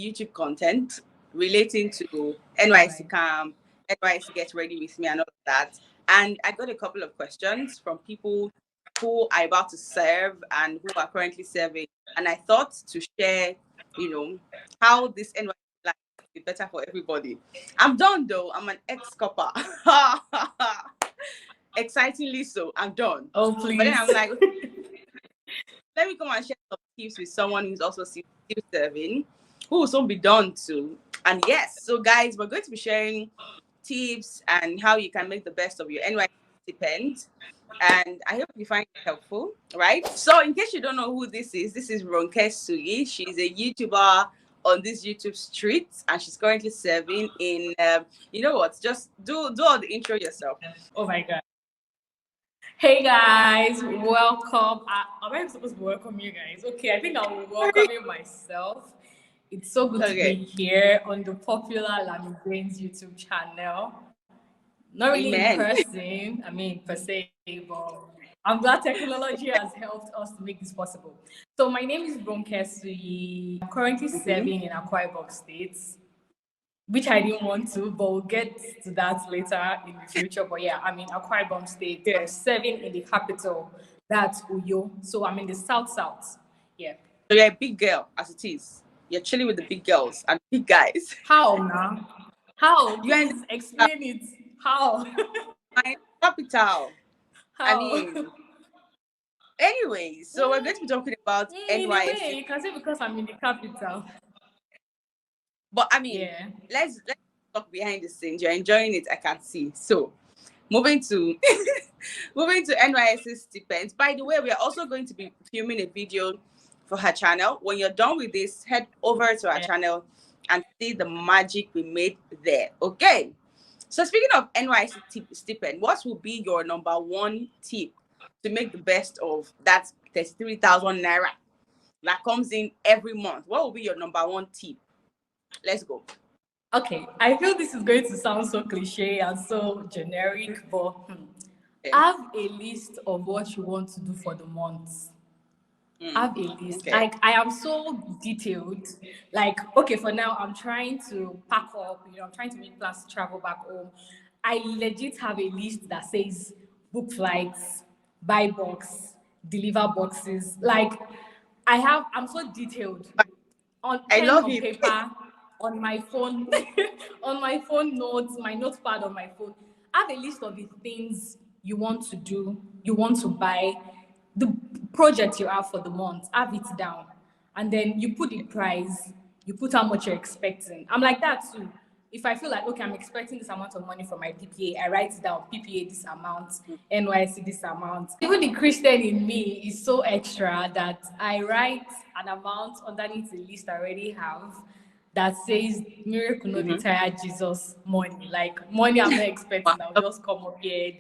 YouTube content relating to NYSC camp, NYSC Get Ready With Me, and all of that. And I got a couple of questions from people who are about to serve and who are currently serving. And I thought to share, how this NYSC life will be better for everybody. I'm done though. I'm an ex-copper. Excitingly so. I'm done. Oh, please. But then I'm like, let me come and share some tips with someone who's also still serving, who will soon be done too. And yes, so guys, we're going to be sharing tips and how you can make the best of your NYSC stipend. And I hope you find it helpful, right? So in case you don't know who this is Ronke Suyi. She's a YouTuber on this YouTube street, and she's currently serving in, you know what, just do all the intro yourself. Oh my God. Hey guys, welcome. Am I supposed to welcome you guys? Okay, I think I'm welcoming myself. It's so good to be here on the popular Lammy Jane's YouTube channel. Not really in person, per se, but I'm glad technology has helped us to make this possible. So my name is Ronke Suyi. I'm currently serving in Akwa Ibom State, which I didn't want to, but we'll get to that later in the future. But yeah, I'm in Akwa Ibom State. I'm serving in the capital, that's Uyo. So I'm in the south. Yeah. So you're a big girl, as it is. You're chilling with the big girls and big guys. How now? How? Please explain it. How? My capital. How? Anyway, so we're going to be talking about NYSC. You can say because I'm in the capital. But let's talk behind the scenes. You're enjoying it, I can see. So moving to NYSC Stipend. By the way, we are also going to be filming a video for her channel. When you're done with this, head over to our channel and see the magic we made there. Okay. So speaking of NYSC Stipend, what will be your number one tip to make the best of that 33,000 naira that comes in every month? What will be your number one tip? Let's go. Okay, I feel this is going to sound so cliche and so generic, but have a list of what you want to do for the month. Have a list. Okay. Like, I am so detailed. Like, okay, for now, I'm trying to pack up, I'm trying to make plans to travel back home. I legit have a list that says book flights, buy box, deliver boxes. Like, I'm so detailed. On pen, on paper, on my phone, on my phone notes, my notepad on my phone. I have a list of the things you want to do, you want to buy, the project you have for the month, have it down. And then you put the price, you put how much you're expecting. I'm like that too. If I feel like, okay, I'm expecting this amount of money from my PPA, I write it down, PPA this amount, NYSC this amount. Even the Christian in me is so extra that I write an amount underneath the list I already have that says, miracle no retire Jesus money. Like, money I'm not expecting, I'll just come up here.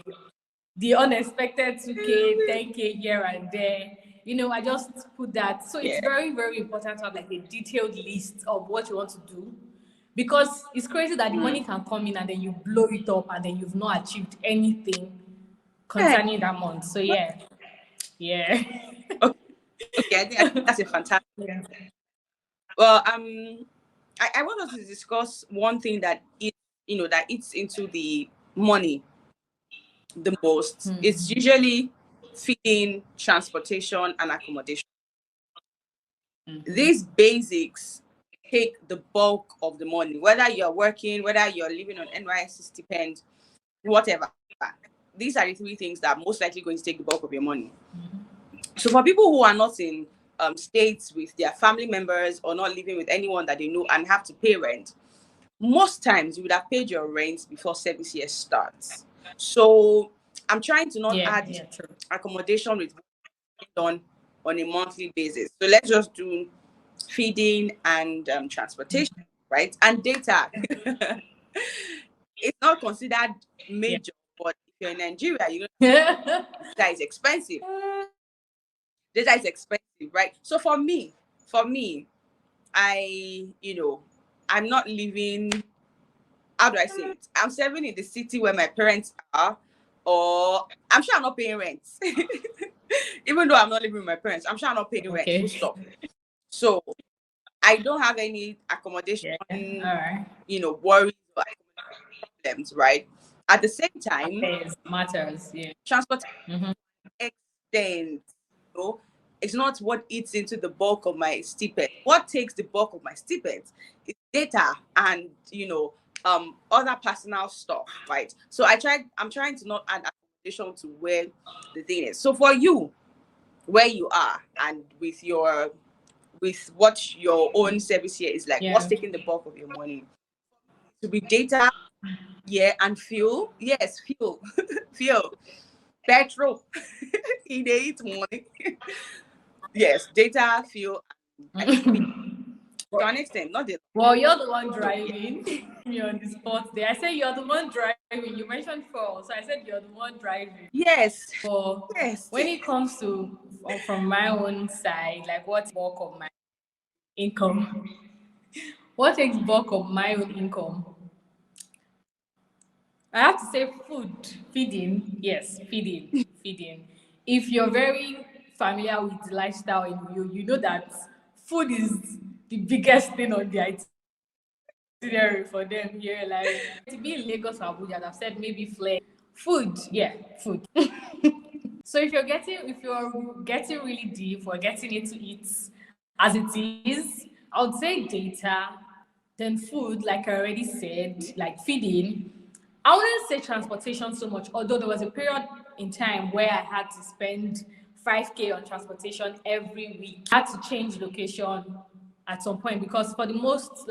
The unexpected 2K, 10K here and there. I just put that. So it's very, very important to have like a detailed list of what you want to do. Because it's crazy that the money can come in and then you blow it up and then you've not achieved anything concerning that month. So yeah. Okay, I think that's a fantastic. Well, I want us to discuss one thing that that eats into the money the most. It's usually feeding, transportation, and accommodation. These basics take the bulk of the money, whether you're working, whether you're living on NYSC stipend, whatever. These are the three things that are most likely going to take the bulk of your money. So for people who are not in states with their family members or not living with anyone that they know and have to pay rent, most times you would have paid your rent before service year starts. So I'm trying to not add accommodation with on a monthly basis. So let's just do feeding and transportation, right? And data. It's not considered major, but if you're in Nigeria, data is expensive. Data is expensive, right? So for me, I'm not living, how do I say it? I'm serving in the city where my parents are, or I'm sure I'm not paying rent. Even though I'm not living with my parents, I'm sure I'm not paying rent. Full stop. So I don't have any accommodation, All right. worries or problems, right? At the same time, Yes, matters. Yeah. transportation Mm-hmm. extent, it's not what eats into the bulk of my stipend. What takes the bulk of my stipend is data and other personal stuff, right? So I'm trying to not add accommodation to where the thing is. So for you, where you are and with what your own service here is like, what's Yeah. taking the bulk of your money? To be data, yeah, and fuel. Yes, fuel. Fuel. Petrol. It eats money. Yes, data, fuel, I think to an extent, not the Well, you're the one so yeah. driving me on the spot there. I said you're the one driving. You mentioned four, so I said you're the one driving. Yes. But Yes. when it comes to from my own side, like what's bulk of my income? What takes bulk of my own income? I have to say food, feeding. Yes, feeding, feeding. If you're very familiar with the lifestyle in you know that food is the biggest thing on the itinerary for them here. Like to be in Lagos or Abuja, I've said maybe flare. Food, yeah, food. So if you're getting really deep or getting into it as it is, I would say data, then food, like I already said, like feeding. I wouldn't say transportation so much, although there was a period in time where I had to spend 5K on transportation every week. I had to change location at some point because for the most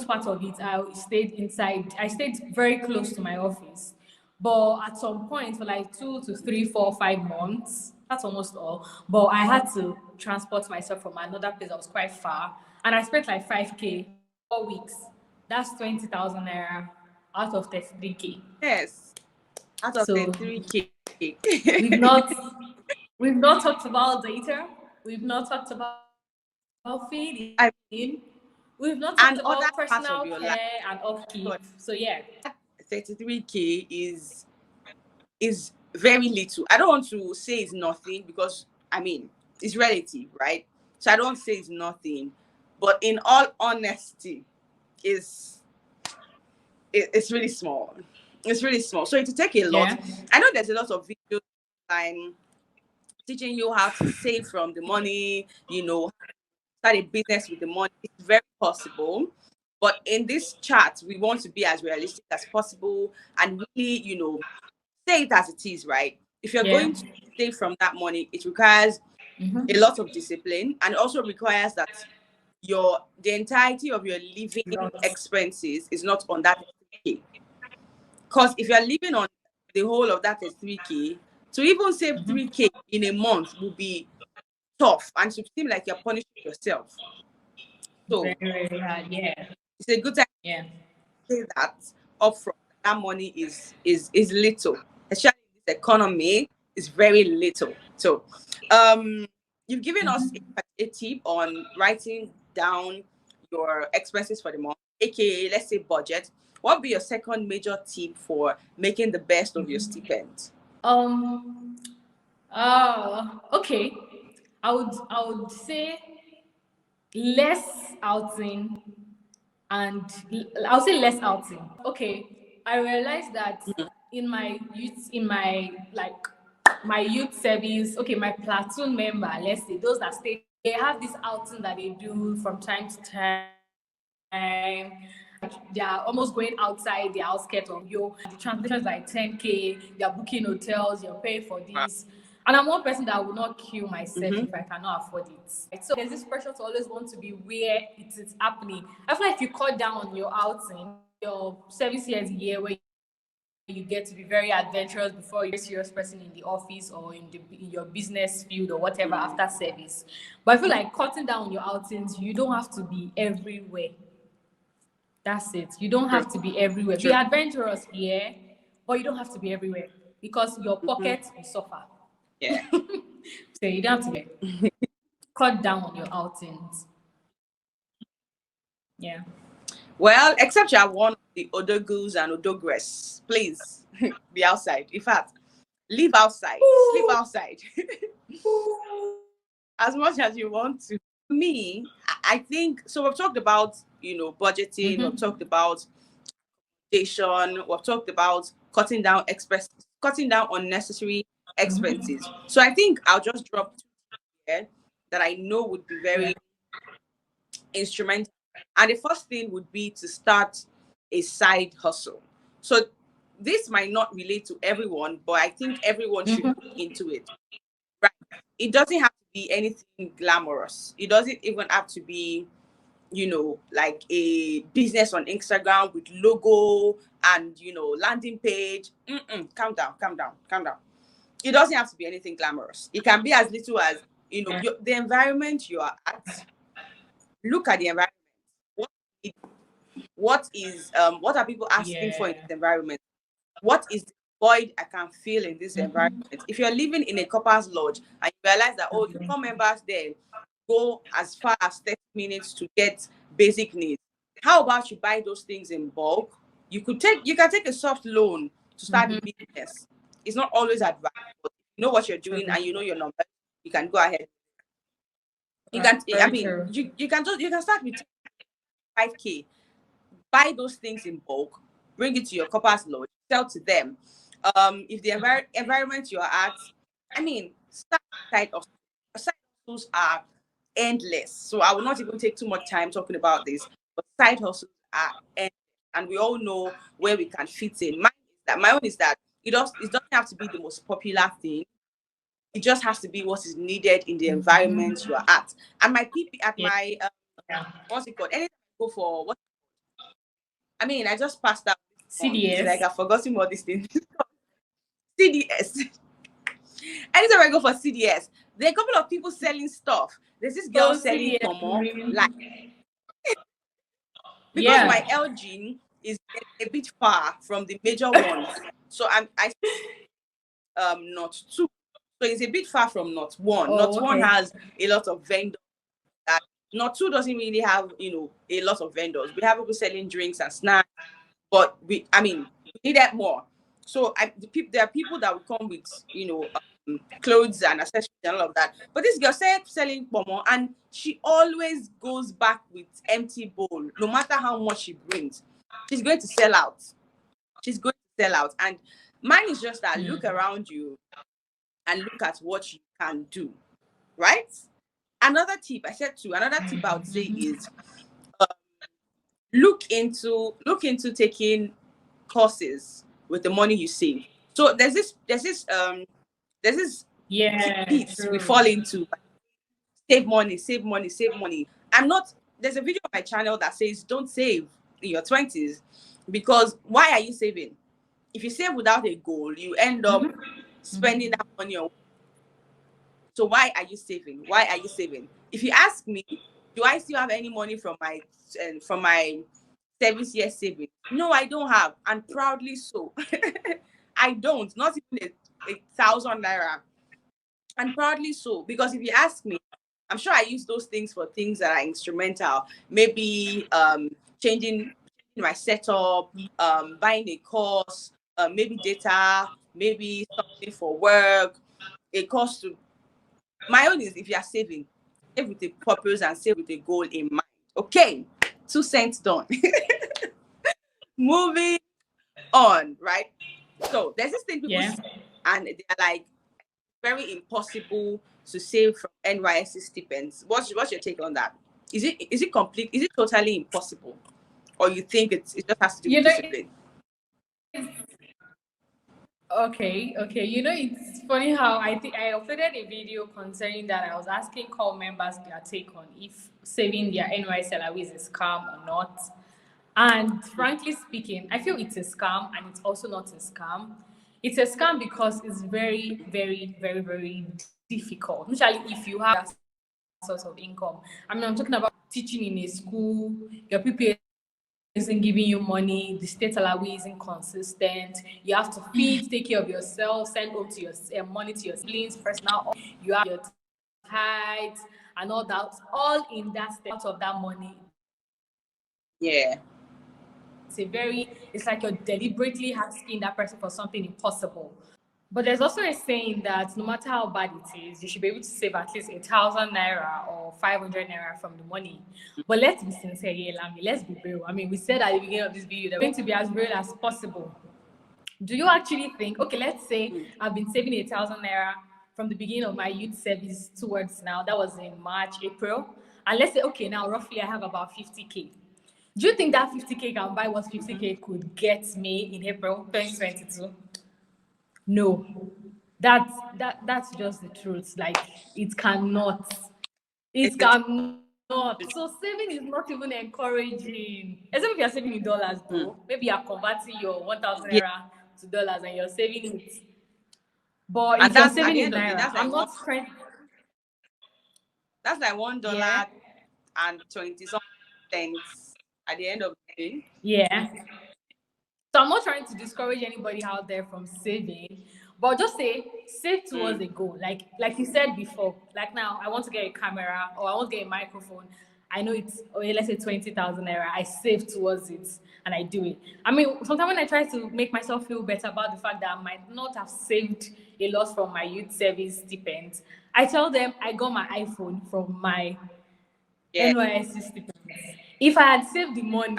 part of it, I stayed very close to my office. But at some point, for like 2 to 3, 4, 5 months, that's almost all. But I had to transport myself from another place that was quite far. And I spent like 5K, 4 weeks. That's 20,000 naira out of 33K. Yes. Out of the So 3K. we've not we've not talked about data. We've not talked about feeding. I, We've not talked and other about parts of personal your life. care and upkeep. So yeah. 33K is very little. I don't want to say it's nothing because it's relative, right? So I don't say it's nothing, but in all honesty, is it's really small. It's really small. So it will take a lot. Yeah. I know there's a lot of videos online teaching you how to save from the money, start a business with the money. It's very possible. But in this chat, we want to be as realistic as possible and really, say it as it is, right? If you're Yeah. going to save from that money, it requires a Mm-hmm. lot of discipline and also requires that the entirety of your living expenses is not on that 3K. Because if you're living on the whole of that is 3K, to even save 3K in a month will be tough and it should seem like you're punishing yourself. So Very, very hard. Yeah. it's a good time Yeah. to say that upfront. That money is little, especially in this economy. Is very little. So, you've given us a tip on writing down your expenses for the month, aka let's say budget. What would be your second major tip for making the best of your stipend? Um. Okay. I would say less outing and I'll say less outing. Okay. I realized that in my youth service, okay, my platoon member, let's say those that stay, they have this outing that they do from time to time. They are almost going outside the outskirts of the translations like 10K, they're booking hotels, you're paying for this. And I'm one person that will not kill myself if I cannot afford it. Right? So there's this pressure to always want to be where it is happening. I feel like if you cut down on your outing, your service years a year where you get to be very adventurous before you're a serious person in the office or in your business field or whatever after service. But I feel like cutting down on your outings, you don't have to be everywhere. That's it. You don't True. have to be everywhere. Be True. adventurous, yeah, but you don't have to be everywhere because your pocket will suffer. Yeah. So you don't have to cut down on your outings. Yeah. Well, except you are one of the odogus and odogres, please be outside. In fact, live outside, sleep outside as much as you want to. Me, I think so. We've talked about, budgeting. We've talked about station. We've talked about cutting down unnecessary expenses. So I think I'll just drop two here that I know would be very instrumental. And the first thing would be to start a side hustle. So this might not relate to everyone, but I think everyone should look into it. Right? It doesn't have to be anything glamorous. It doesn't even have to be, like a business on Instagram with logo and, landing page. Calm down, calm down, calm down. It doesn't have to be anything glamorous. It can be as little as, the environment you are at. Look at the environment. What are people asking for in this environment? What is the void I can feel in this environment? If you're living in a corpus lodge and you realize that, the core members there go as far as 30 minutes to get basic needs, how about you buy those things in bulk? You can take a soft loan to start the business. It's not always advisable. If you know what you're doing and you know your numbers, you can go ahead. You can you can start with 5K. Buy those things in bulk, bring it to your corpus lodge, sell to them. If the environment you are at, start side hustles are endless. So I will not even take too much time talking about this, but side hustles are endless, and we all know where we can fit in. My own is that it doesn't have to be the most popular thing. It just has to be what is needed in the environment you are at. And my PP at my what's it called? Anytime I go for what? I just passed out. CDS. Like I've forgotten what this thing is called. CDS. Anytime I go for CDS, there are a couple of people selling stuff. There's this girl selling pomo, like because my LG is a bit far from the major ones. So I not two. So it's a bit far from not one. Not one has a lot of vendors. That not two doesn't really have, a lot of vendors. We have people selling drinks and snacks, but we needed more. So there are people that will come with, clothes and accessories and all of that. But this girl started selling pomo, and she always goes back with empty bowl. No matter how much she brings, she's going to sell out. And mine is just that look around you and look at what you can do, right? Another tip I would say is look into taking courses with the money you save. So there's this pits we fall into. Save money. There's a video on my channel that says don't save in your 20s, because why are you saving? If you save without a goal, you end up spending that money on. So why are you saving? If you ask me, do I still have any money from my service year savings? No, I don't have, and proudly so. I don't, not even a 1,000 naira, and proudly so, because if you ask me, I'm sure I use those things for things that are instrumental. Maybe changing my setup, buying a course, maybe data, maybe something for work, a course to. My own is, if you are saving, save with a purpose and save with a goal in mind. Okay, 2 cents done. Moving on, right? So there's this thing people say, and they're like, very impossible to save from NYSC stipends. What's your take on that? Is it complete? Is it totally impossible, or you think it just has to do with discipline? Okay. It's funny how I think I uploaded a video concerning that. I was asking call members their take on if saving their NYSC salary is a scam or not. And frankly speaking, I feel it's a scam, and it's also not a scam. It's a scam because it's very, very, very, very difficult, especially if you have that source of income. I'm talking about teaching in a school, your people isn't giving you money, the state Alawee isn't consistent, you have to feed, take care of yourself, send home to your money to your siblings, personal, you have your tithes and all that, all in that state, out of that money. Yeah. It's like you're deliberately asking that person for something impossible. But there's also a saying that no matter how bad it is, you should be able to save at least 1,000 naira or 500 naira from the money. But let's be sincere here, Lammy. Let's be real. I mean, we said at the beginning of this video that we're going to be as real as possible. Do you actually think, okay, let's say I've been saving 1,000 naira from the beginning of my youth service towards now, that was in March, April. And let's say, okay, now roughly I have about 50K. Do you think that 50K can buy what 50K could get me in April 2022? No, that's just the truth. Like it cannot, it cannot. So saving is not even encouraging. Except if you're saving in dollars, though. Maybe you're converting your 1,000 Yeah. naira to dollars and you're saving it. But And if you're that's at saving the in end of the day, naira, I'm not trying. that's like $1 Yeah, and 20 something cents at the end of the day. yeah. So I'm not trying to discourage anybody out there from saving, but just say save towards a goal. Like you said before, like now I want to get a camera or I want to get a microphone. I know it's let's say 20,000 naira. I save towards it and I do it. I mean, sometimes when I try to make myself feel better about the fact that I might not have saved a lot from my youth service stipend, I tell them I got my iPhone from my Yeah. NYSC Stipend. If I had saved the money,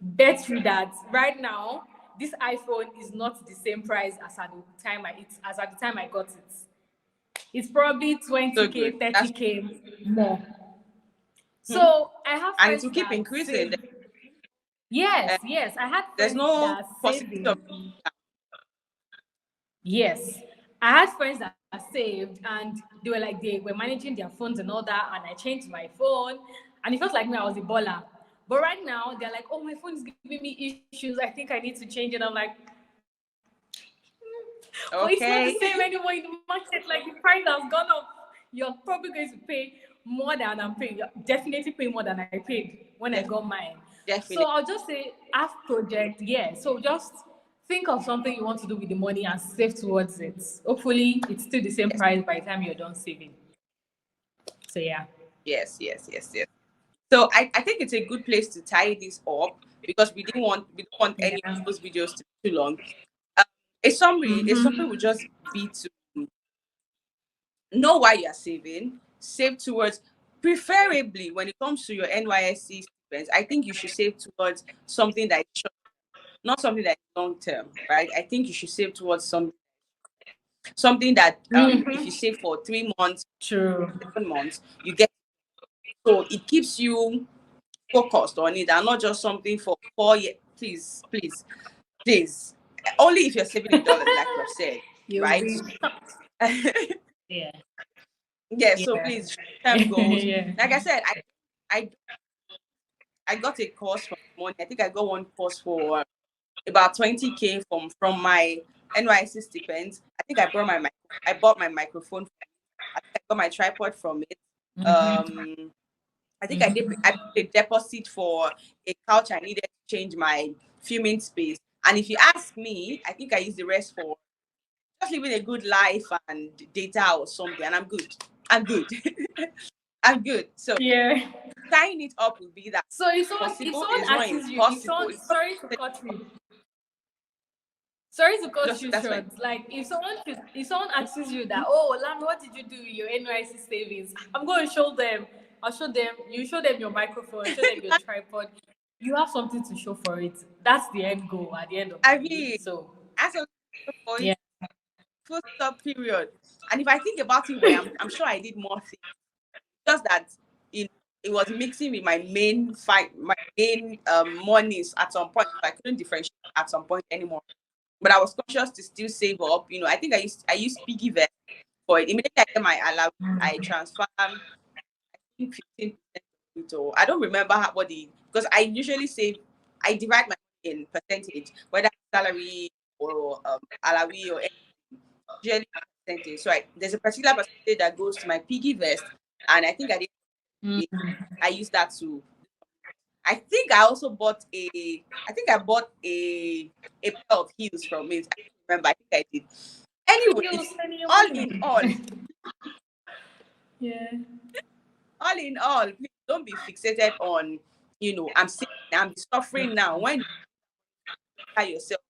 bet you that right now this iPhone is not the same price as at the time I got it. It's probably So 20K, good. That's 30K more. So I have and it friends will keep that increasing. save. Yes, Uh, yes. I had there's friends no that possibility of saving. Yes. I had friends that saved and they were managing their phones and all that, and I changed my phone and it felt like me, I was a baller. But right now they're like, oh, my phone is giving me issues. I think I need to change it. I'm like, but it's not the okay. same anymore in the market. Like the price has gone up. You're probably going to pay more than I'm paying. You're definitely paying more than I paid when I got mine. So Definitely. I'll just say, have project, yeah. So just think of something you want to do with the money and save towards it. Hopefully, it's still the same Yes. price by the time you're done saving. So yeah. Yes, yes, yes, yes. So I think it's a good place to tie this up because we don't want any Yeah. of those videos to be too long. Um, a summary would just be to know why you're saving, save towards, preferably when it comes to your NYSC stipends, I think you should save towards something that is short, not something that is long term, right? I think you should save towards something that if you save for 3 months, True. 7 months, you get, so it keeps you focused on it and not just something for 4 years. Please. Only if you're saving in dollars, like we've said, You'll right? be yeah. Yeah, so Yeah. please, term goals. Yeah. Like I said, I I got a course from money. I think I got one course for about 20K from my NYSC stipends. I think I bought my microphone. I think I got my tripod from it. I think I paid a deposit for a couch I needed to change my filming space. And if you ask me, I think I used the rest for just living a good life and data or something. And I'm good. I'm good. I'm good. So Yeah. tying it up would be that So if possible. It someone is not asks you, impossible. It's sorry to cut just you that's fine. short. Like if someone asks you that, oh Lam, what did you do with your NYC savings? I'm going to show them. I'll show them. You show them your microphone. Show them your tripod. You have something to show for it. That's the end goal at the end of I the day. mean, So as a yeah. point, full stop period. And if I think about it, where I'm sure I did more things. Just that it was mixing with my main monies at some point. I couldn't differentiate at some point anymore. But I was conscious to still save up. I think I used piggy vest for it. Immediately I get my allowance, I transfer I think 15%, or I don't remember because I usually save. I divide my money in percentage, whether salary or Alawee or usually percentage. So there's a particular percentage that goes to my piggy vest, and I think I use that to. I think I also bought a. I think I bought a pair of heels from it. I don't remember. I think I did. You Anyways, spend your all money. in all, Yeah. please don't be fixated on. I'm sick. I'm suffering now. When you tell yourself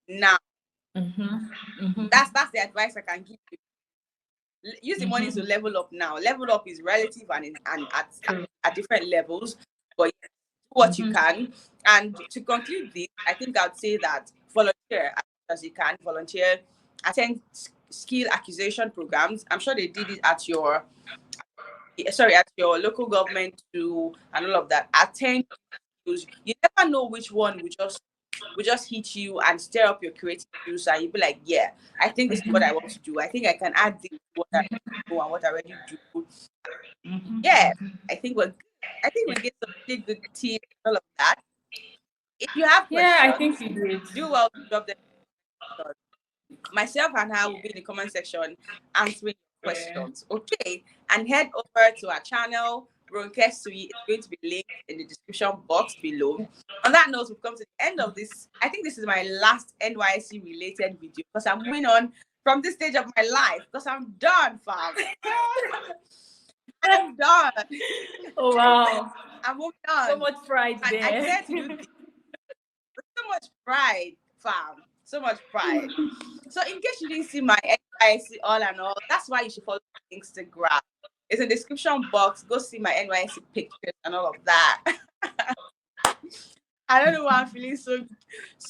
now, That's the advice I can give you. Use the money to level up now. Level up is relative and at different levels, but do what you can. And to conclude this, I think I'd say that volunteer as much as you can. Volunteer, attend skill acquisition programs. I'm sure they did it at your local government too, and all of that. Attend. You never know which one will just hit you and stir up your creative juice, and you'll be like, yeah, I think this is what I want to do. I think I can add this to what I know and what I already do. Yeah, I think we get some really good tips and all of that. If you have questions, I think you did. Do well to drop them. Myself and her will be in the comment section answering questions. Okay, and head over to our channel. Ronke Suyi is going to be linked in the description box below. On that note, we've come to the end of this. I think this is my last NYSC related video because I'm moving on from this stage of my life because I'm done, fam. I'm done. Oh wow. I'm moving on. So much pride there. I get to do this. So much pride, fam. So much pride. So in case you didn't see my NYSC all and all, that's why you should follow my Instagram. It's in the description box. Go see my NYSC pictures and all of that. I don't know why I'm feeling so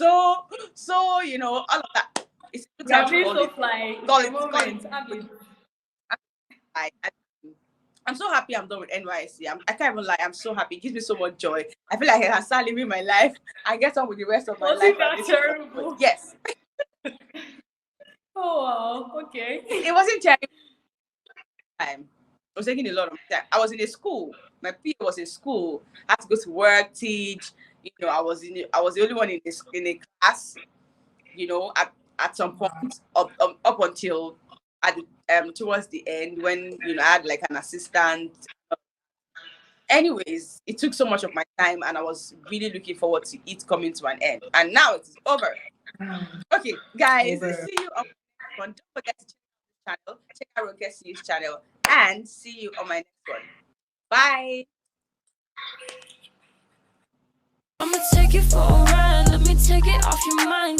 all of that. It's a good time to so fly. I'm so happy I'm done with NYSC. I can't even lie. I'm so happy. It gives me so much joy. I feel like I can start living my life and get on with the rest of my life. Terrible? Yes. Oh wow. Okay. It wasn't terrible. I was taking a lot of time. I was in a school. My PA was in school. I had to go to work, teach. I was the only one in a class. At some point up until towards the end when I had like an assistant. Anyways, it took so much of my time, and I was really looking forward to it coming to an end. And now it is over. Okay, guys, see you on the next one. Don't forget to check out the channel. Check out Ronke Suy's channel, and see you on my next one. Bye. I'ma take it for a ride. Let me take it off your mind.